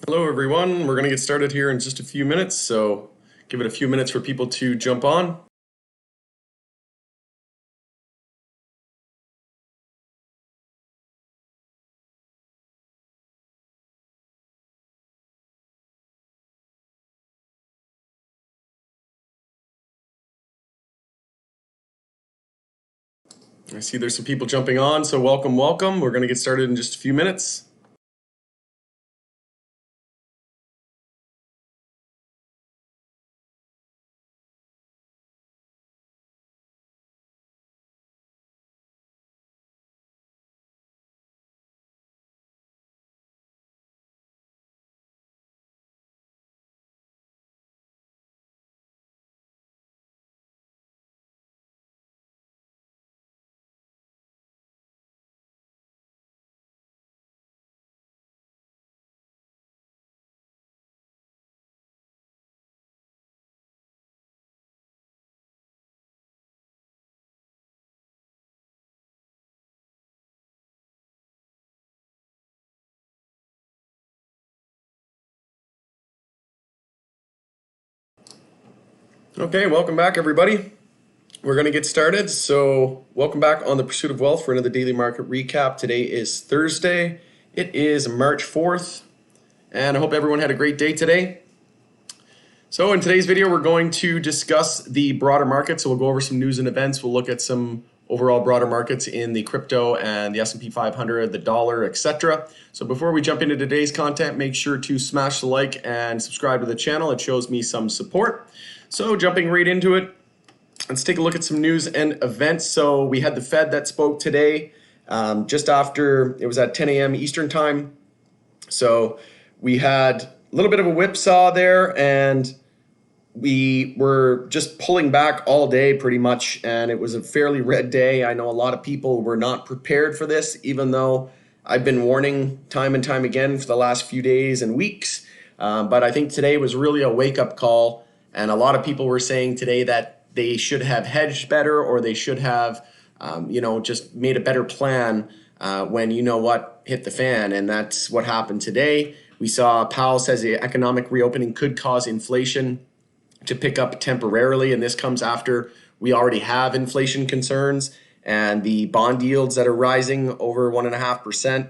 Hello, everyone. We're going to get started here in just a few minutes, so give it a few minutes for people to jump on. I see there's some people jumping on, so welcome, welcome. We're going to get started in just a few minutes. Okay, welcome back, everybody. We're going to get started. So, welcome back on the Pursuit of Wealth for another daily market recap. Today is Thursday. It is March 4th, and I hope everyone had a great day today. So in today's video, we're going to discuss the broader market. So we'll go over some news and events. We'll look at some overall broader markets in the crypto and the S&P 500, the dollar, etc. So before we jump into today's content, make sure to smash the like and subscribe to the channel. It shows me some support. So jumping right into it, let's take a look at some news and events. So we had the Fed that spoke today just after, it was at 10 a.m. Eastern time. So we had a little bit of a whipsaw there, and we were just pulling back all day pretty much, and it was a fairly red day. I know a lot of people were not prepared for this, even though I've been warning time and time again for the last few days and weeks. But I think today was really a wake-up call, and a lot of people were saying today that they should have hedged better, or they should have just made a better plan when hit the fan. And that's what happened today. We saw Powell says the economic reopening could cause inflation to pick up temporarily, and this comes after we already have inflation concerns and the bond yields that are rising over 1.5%.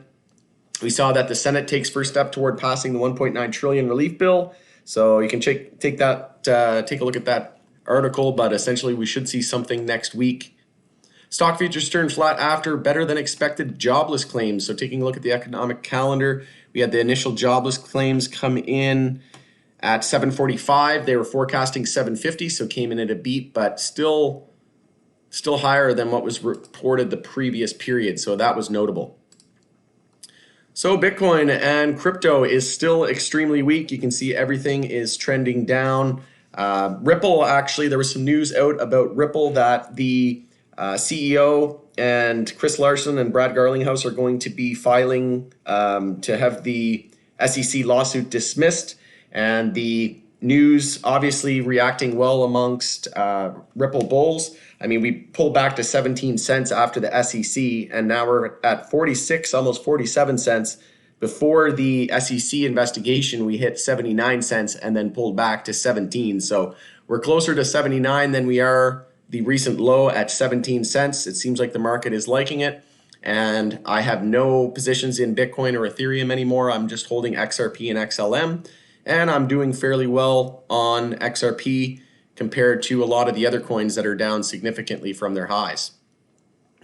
We saw that the Senate takes first step toward passing the 1.9 trillion relief bill. So you can take a look at that article, but essentially we should see something next week. Stock futures turned flat after better than expected jobless claims. So taking a look at the economic calendar, we had the initial jobless claims come in at 745. They were forecasting 750, so came in at a beat, but still higher than what was reported the previous period. So that was notable. So Bitcoin and crypto is still extremely weak. You can see everything is trending down. Ripple, actually, there was some news out about Ripple that the CEO and Chris Larson and Brad Garlinghouse are going to be filing to have the SEC lawsuit dismissed. And the news obviously reacting well amongst Ripple bulls. I mean, we pulled back to 17 cents after the SEC, and now we're at 46, almost 47 cents. Before the SEC investigation, we hit 79 cents and then pulled back to 17. So we're closer to 79 than we are the recent low at 17 cents. It seems like the market is liking it. And I have no positions in Bitcoin or Ethereum anymore. I'm just holding XRP and XLM. And I'm doing fairly well on XRP compared to a lot of the other coins that are down significantly from their highs.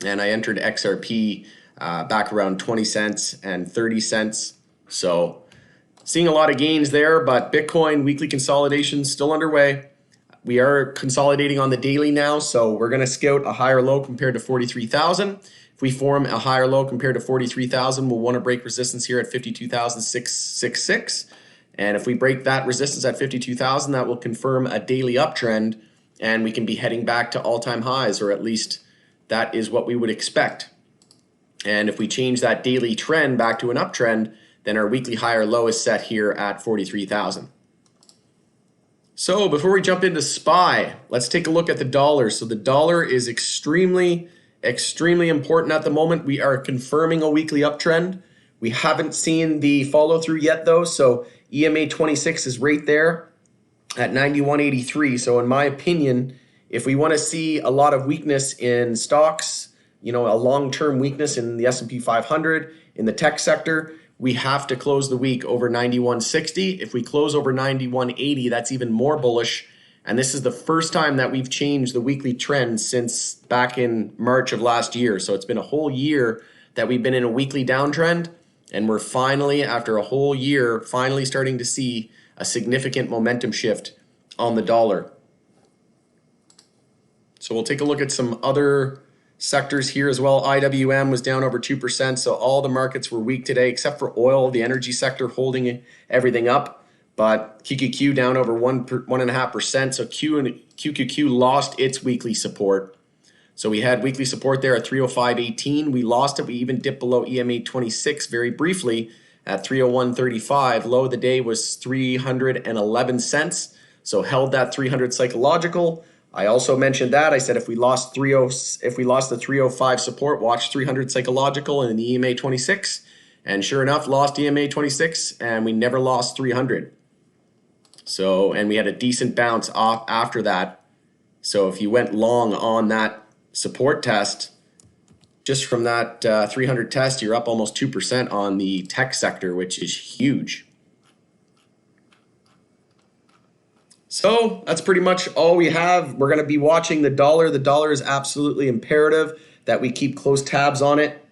And I entered XRP back around 20 cents and 30 cents. So seeing a lot of gains there, but Bitcoin weekly consolidation still underway. We are consolidating on the daily now, so we're going to scout a higher low compared to 43,000. If we form a higher low compared to 43,000, we'll want to break resistance here at 52,666. And if we break that resistance at 52,000, that will confirm a daily uptrend, and we can be heading back to all-time highs, or at least that is what we would expect. And if we change that daily trend back to an uptrend, then our weekly higher low is set here at 43,000. So before we jump into SPY, let's take a look at the dollar. So the dollar is extremely important at the moment. We are confirming a weekly uptrend. We haven't seen the follow through yet though. So EMA 26 is right there at 91.83. So in my opinion, if we want to see a lot of weakness in stocks, a long-term weakness in the S&P 500, in the tech sector, we have to close the week over 91.60. If we close over 91.80, that's even more bullish. And this is the first time that we've changed the weekly trend since back in March of last year. So it's been a whole year that we've been in a weekly downtrend. And we're finally, after a whole year, finally starting to see a significant momentum shift on the dollar. So we'll take a look at some other sectors here as well. IWM was down over 2%. So all the markets were weak today, except for oil, the energy sector holding everything up. But QQQ down over 1.5%. So QQQ lost its weekly support. So we had weekly support there at 305.18. We lost it. We even dipped below EMA 26 very briefly at 301.35. Low of the day was 311 cents. So held that 300 psychological. I also mentioned that. I said if we lost the 305 support, watch 300 psychological and the EMA 26. And sure enough, lost EMA 26 and we never lost 300. So, and we had a decent bounce off after that. So if you went long on that support test, just from that 300 test, you're up almost 2% on the tech sector, which is huge. So that's pretty much all we have. We're going to be watching the dollar. The dollar is absolutely imperative that we keep close tabs on it.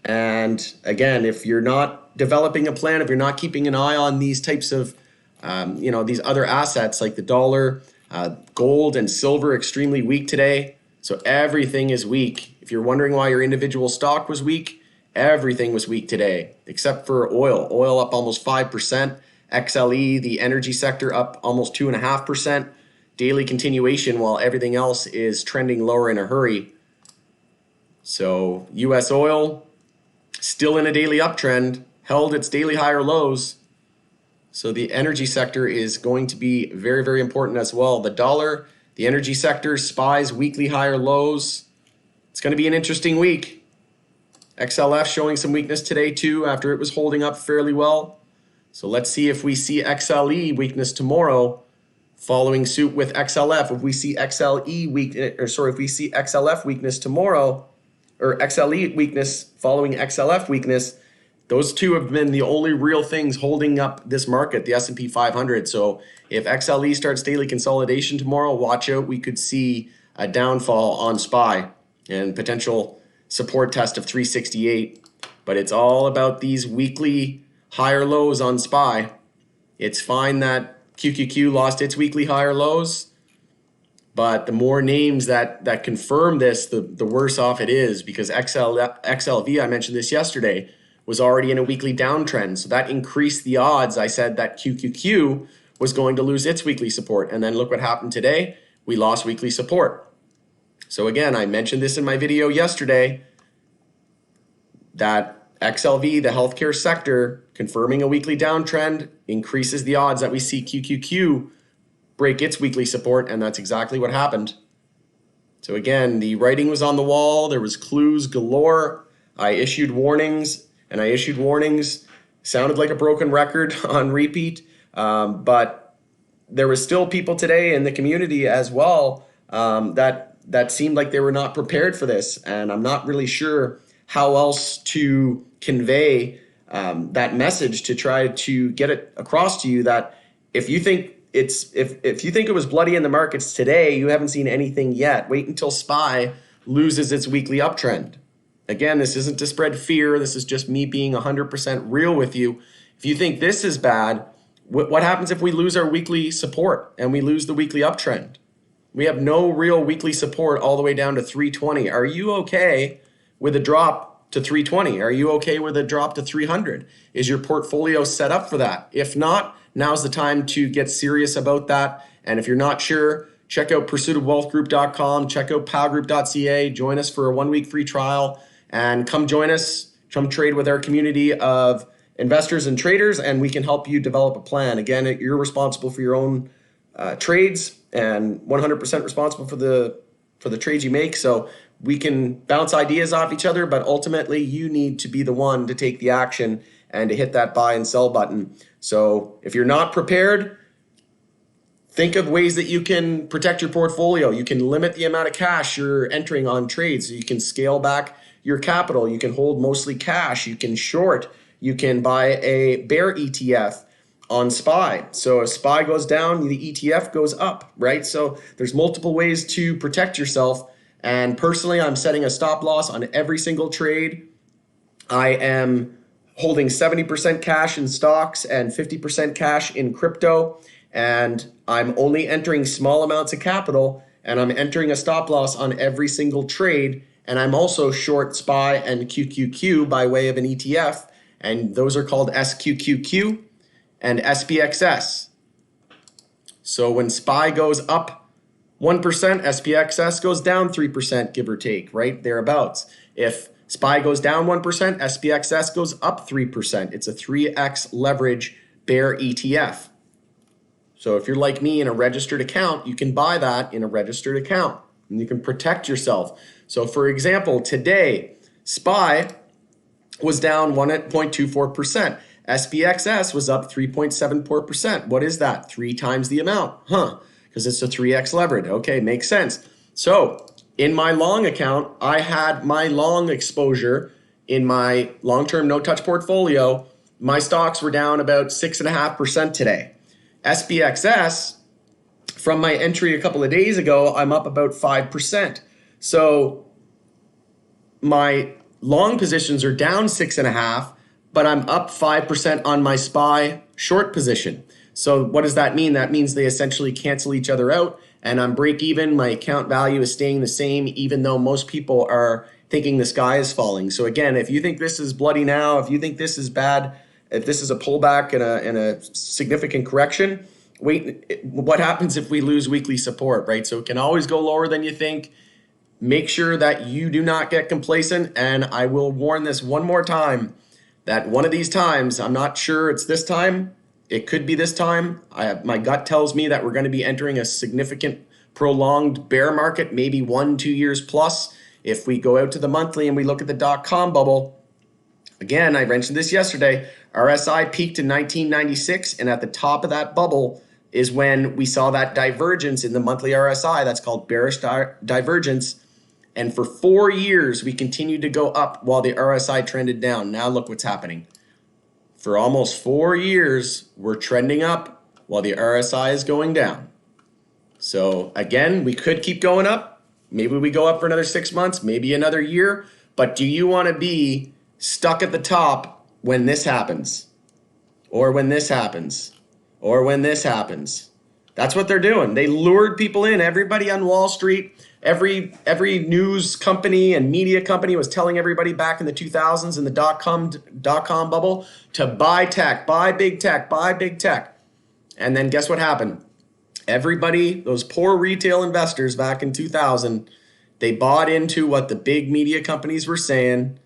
And again, if you're not developing a plan, if you're not keeping an eye on these types of, these other assets like the dollar, gold and silver, extremely weak today. So everything is weak. If you're wondering why your individual stock was weak, everything was weak today, except for oil. Oil up almost 5%. XLE, the energy sector, up almost 2.5%. Daily continuation while everything else is trending lower in a hurry. So US oil, still in a daily uptrend, held its daily higher lows. So the energy sector is going to be very, very important as well. The dollar, the energy sector, SPY's weekly higher lows. It's going to be an interesting week. XLF showing some weakness today too after it was holding up fairly well. So let's see if we see XLE weakness tomorrow following suit with XLF. If we see if we see XLF weakness tomorrow, or XLE weakness following XLF weakness, those two have been the only real things holding up this market, the S&P 500. So if XLE starts daily consolidation tomorrow, watch out. We could see a downfall on SPY and potential support test of 368. But it's all about these weekly higher lows on SPY. It's fine that QQQ lost its weekly higher lows, but the more names that confirm this, the worse off it is, because XLV, I mentioned this yesterday, was already in a weekly downtrend. So that increased the odds. I said that QQQ was going to lose its weekly support. And then look what happened today. We lost weekly support. So again, I mentioned this in my video yesterday, that XLV, the healthcare sector, confirming a weekly downtrend, increases the odds that we see QQQ break its weekly support, and that's exactly what happened. So again, the writing was on the wall. There was clues galore. I issued warnings, sounded like a broken record on repeat, but there was still people today in the community as well that seemed like they were not prepared for this, and I'm not really sure how else to convey that message to try to get it across to you that if you think if you think it was bloody in the markets today, you haven't seen anything yet. Wait until SPY loses its weekly uptrend. Again, this isn't to spread fear. This is just me being 100% real with you. If you think this is bad, what happens if we lose our weekly support and we lose the weekly uptrend? We have no real weekly support all the way down to 320. Are you okay with a drop to 320? Are you okay with a drop to 300? Is your portfolio set up for that? If not, now's the time to get serious about that. And if you're not sure, check out pursuitofwealthgroup.com, check out powgroup.ca, join us for a 1-week free trial, and come join us, come trade with our community of investors and traders, and we can help you develop a plan. Again, you're responsible for your own trades and 100% responsible for the trades you make. So we can bounce ideas off each other, but ultimately you need to be the one to take the action and to hit that buy and sell button. So if you're not prepared, think of ways that you can protect your portfolio. You can limit the amount of cash you're entering on trades. So you can scale back your capital. You can hold mostly cash. You can short. You can buy a bear ETF on SPY. So if SPY goes down, the ETF goes up, right? So there's multiple ways to protect yourself. And personally, I'm setting a stop loss on every single trade. I am holding 70% cash in stocks and 50% cash in crypto. And I'm only entering small amounts of capital, and I'm entering a stop loss on every single trade. And I'm also short SPY and QQQ by way of an ETF. And those are called SQQQ and SPXS. So when SPY goes up 1%, SPXS goes down 3%, give or take, right? Thereabouts. If SPY goes down 1%, SPXS goes up 3%. It's a 3x leverage bear ETF. So if you're like me in a registered account, you can buy that in a registered account and you can protect yourself. So for example, today, SPY was down 1.24%. SPXS was up 3.74%. What is that? 3 times the amount. Because it's a 3x leverage. Okay, makes sense. So in my long account, I had my long exposure in my long-term no-touch portfolio. My stocks were down about 6.5% today. SPXS, from my entry a couple of days ago, I'm up about 5%. So my long positions are down 6.5%, but I'm up 5% on my SPY short position. So what does that mean? That means they essentially cancel each other out, and I'm break even. My account value is staying the same, even though most people are thinking the sky is falling. So again, if you think this is bloody now, if you think this is bad, if this is a pullback and a significant correction, wait, what happens if we lose weekly support, right? So it can always go lower than you think. Make sure that you do not get complacent. And I will warn this one more time, that one of these times, I'm not sure it's this time, it could be this time. My gut tells me that we're going to be entering a significant prolonged bear market, maybe 1-2 years plus. If we go out to the monthly and we look at the .com bubble, again, I mentioned this yesterday, RSI peaked in 1996, and at the top of that bubble is when we saw that divergence in the monthly RSI. That's called bearish divergence. And for 4 years, we continued to go up while the RSI trended down. Now look what's happening. For almost 4 years, we're trending up while the RSI is going down. So again, we could keep going up. Maybe we go up for another 6 months, maybe another year. But do you want to be stuck at the top when this happens, or when this happens, or when this happens? That's what they're doing. They lured people in. Everybody on Wall Street, every news company and media company was telling everybody back in the 2000s in the dot-com bubble to buy tech, buy big tech, buy big tech. And then guess what happened? Everybody, those poor retail investors back in 2000, they bought into what the big media companies were saying,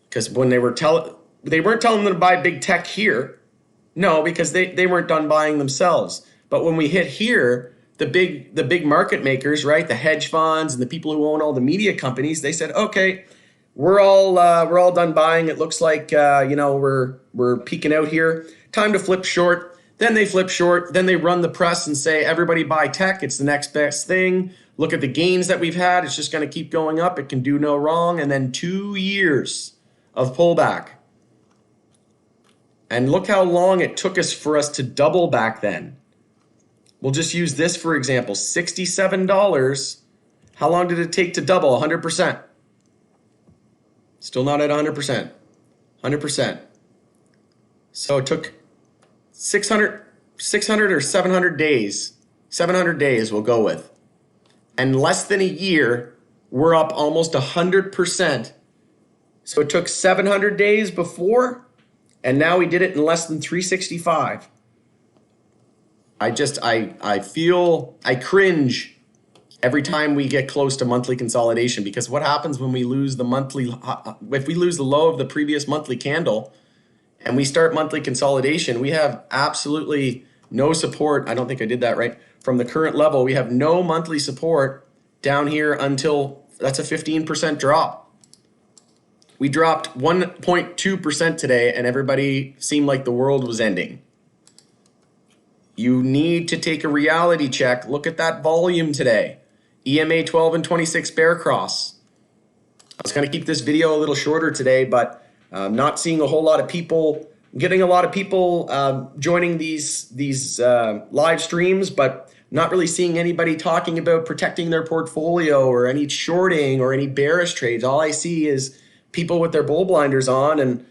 because when they weren't telling them to buy big tech here. No, because they weren't done buying themselves. But when we hit here, the big market makers, right, the hedge funds and the people who own all the media companies, they said, okay, we're all done buying. It looks like we're peaking out here. Time to flip short. Then they flip short. Then they run the press and say, everybody buy tech. It's the next best thing. Look at the gains that we've had. It's just going to keep going up. It can do no wrong. And then 2 years of pullback. And look how long it took for us to double back then. We'll just use this for example, $67. How long did it take to double? 100%. Still not at 100%. 100%. So it took 600 or 700 days. 700 days we'll go with. And less than a year, we're up almost 100%. So it took 700 days before, and now we did it in less than 365. I cringe every time we get close to monthly consolidation, because what happens when we lose if we lose the low of the previous monthly candle and we start monthly consolidation, we have absolutely no support. I don't think I did that right. From the current level, we have no monthly support down here until That's a 15% drop. We dropped 1.2% today, and everybody seemed like the world was ending. You need to take a reality check. Look at that volume today. EMA 12 and 26 bear cross. I was going to keep this video a little shorter today, but I'm not seeing a whole lot of people, getting a lot of people joining these live streams, but not really seeing anybody talking about protecting their portfolio or any shorting or any bearish trades. All I see is people with their bull blinders on and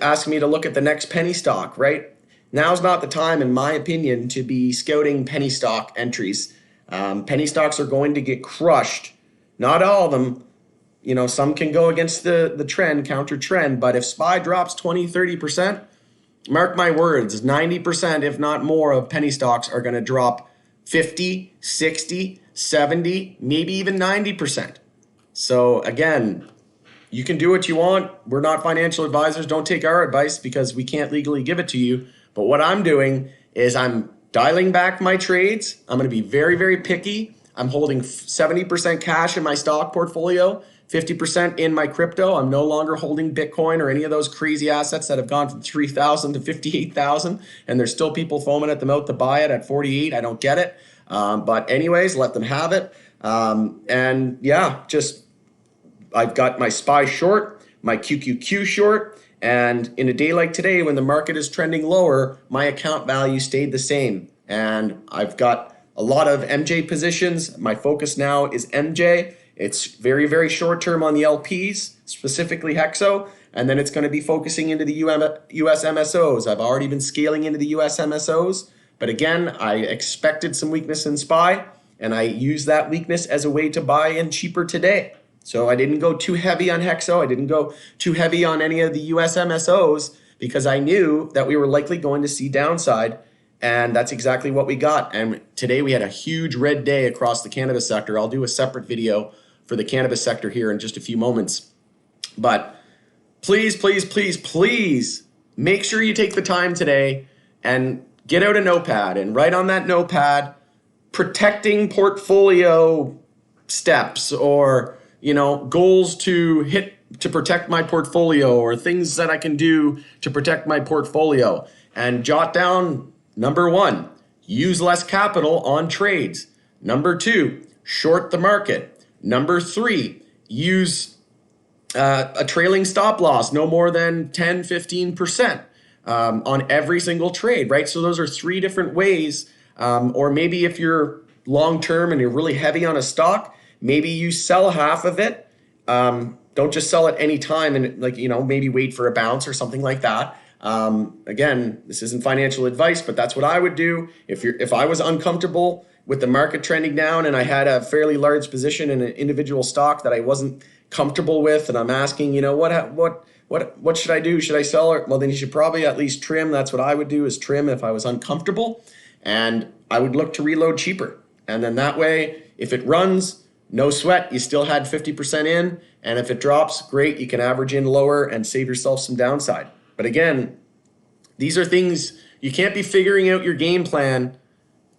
asking me to look at the next penny stock, right? Now's not the time, in my opinion, to be scouting penny stock entries. Penny stocks are going to get crushed. Not all of them. You know, some can go against the trend, counter trend, but if SPY drops 20, 30%, mark my words, 90%, if not more, of penny stocks are going to drop 50, 60, 70, maybe even 90%. So again, you can do what you want. We're not financial advisors. Don't take our advice because we can't legally give it to you. But what I'm doing is I'm dialing back my trades. I'm going to be very, very picky. I'm holding 70% cash in my stock portfolio, 50% in my crypto. I'm no longer holding Bitcoin or any of those crazy assets that have gone from 3,000 to 58,000. And there's still people foaming at the mouth to buy it at 48. I don't get it. But anyways, let them have it. And yeah, just I've got my SPY short, my QQQ short. And in a day like today, when the market is trending lower, my account value stayed the same. And I've got a lot of MJ positions. My focus now is MJ. It's very, very short term on the LPs, specifically Hexo. And then it's going to be focusing into the US MSOs. I've already been scaling into the US MSOs. But again, I expected some weakness in SPY, and I used that weakness as a way to buy in cheaper today. So I didn't go too heavy on Hexo. I didn't go too heavy on any of the US MSOs because I knew that we were likely going to see downside. And that's exactly what we got. And today we had a huge red day across the cannabis sector. I'll do a separate video for the cannabis sector here in just a few moments. But please, please, please, please make sure you take the time today and get out a notepad and write on that notepad protecting portfolio steps or goals to hit to protect my portfolio or things that I can do to protect my portfolio. And jot down number 1, use less capital on trades. Number 2, short the market. Number 3, use a trailing stop loss, no more than 10, 15% on every single trade, right? So those are 3 different ways. Or maybe if you're long-term and you're really heavy on a stock, maybe you sell half of it. Don't just sell at any time and maybe wait for a bounce or something like that. Again, this isn't financial advice, but that's what I would do. If I was uncomfortable with the market trending down and I had a fairly large position in an individual stock that I wasn't comfortable with, and I'm asking, what should I do? Should I sell? Well, then you should probably at least trim. That's what I would do, is trim if I was uncomfortable, and I would look to reload cheaper. And then that way, if it runs, no sweat, you still had 50% in. And if it drops, great, you can average in lower and save yourself some downside. But again, these are things you can't be figuring out your game plan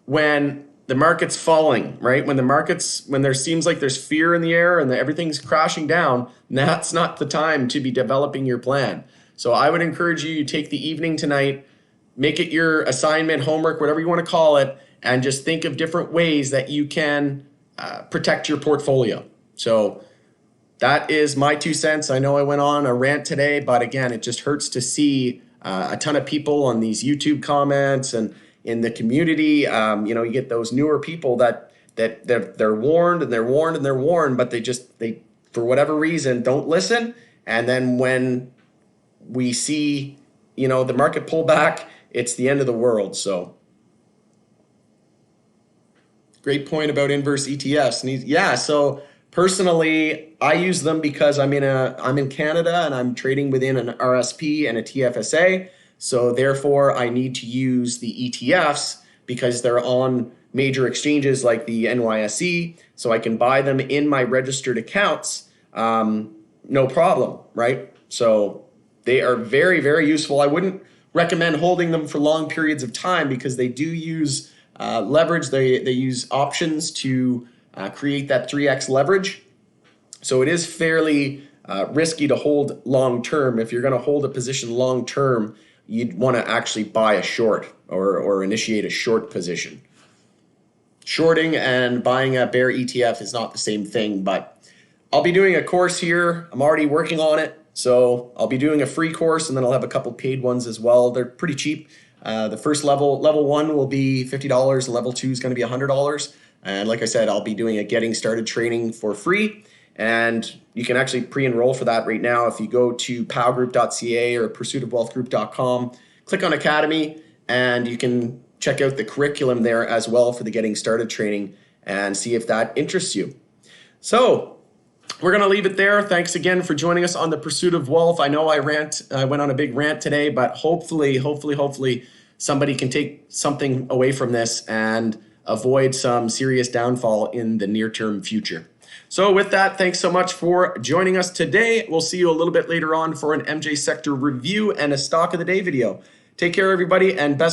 when the market's falling, right? When there seems like there's fear in the air and everything's crashing down, that's not the time to be developing your plan. So I would encourage you to take the evening tonight, make it your assignment, homework, whatever you want to call it, and just think of different ways that you can protect your portfolio. So that is my 2 cents. I know I went on a rant today, but again, it just hurts to see a ton of people on these YouTube comments and in the community. You get those newer people that they're warned and they're warned and they're warned, but they for whatever reason don't listen. And then when we see the market pull back, it's the end of the world. So great point about inverse ETFs. And so personally, I use them because I'm in Canada and I'm trading within an RSP and a TFSA. So therefore, I need to use the ETFs because they're on major exchanges like the NYSE. So I can buy them in my registered accounts, no problem, right? So they are very, very useful. I wouldn't recommend holding them for long periods of time because they do use leverage. They use options to create that 3x leverage. So it is fairly risky to hold long term. If you're going to hold a position long term, you'd want to actually buy a short or initiate a short position. Shorting and buying a bear ETF is not the same thing, but I'll be doing a course here. I'm already working on it. So I'll be doing a free course, and then I'll have a couple paid ones as well. They're pretty cheap. The first level 1 will be $50. Level 2 is going to be $100. And like I said, I'll be doing a getting started training for free. And you can actually pre-enroll for that right now. If you go to powgroup.ca or pursuitofwealthgroup.com, click on Academy, and you can check out the curriculum there as well for the getting started training and see if that interests you. So we're going to leave it there. Thanks again for joining us on the Pursuit of Wealth. I know I went on a big rant today, but hopefully somebody can take something away from this and avoid some serious downfall in the near-term future. So with that, thanks so much for joining us today. We'll see you a little bit later on for an MJ Sector review and a stock of the day video. Take care, everybody, and best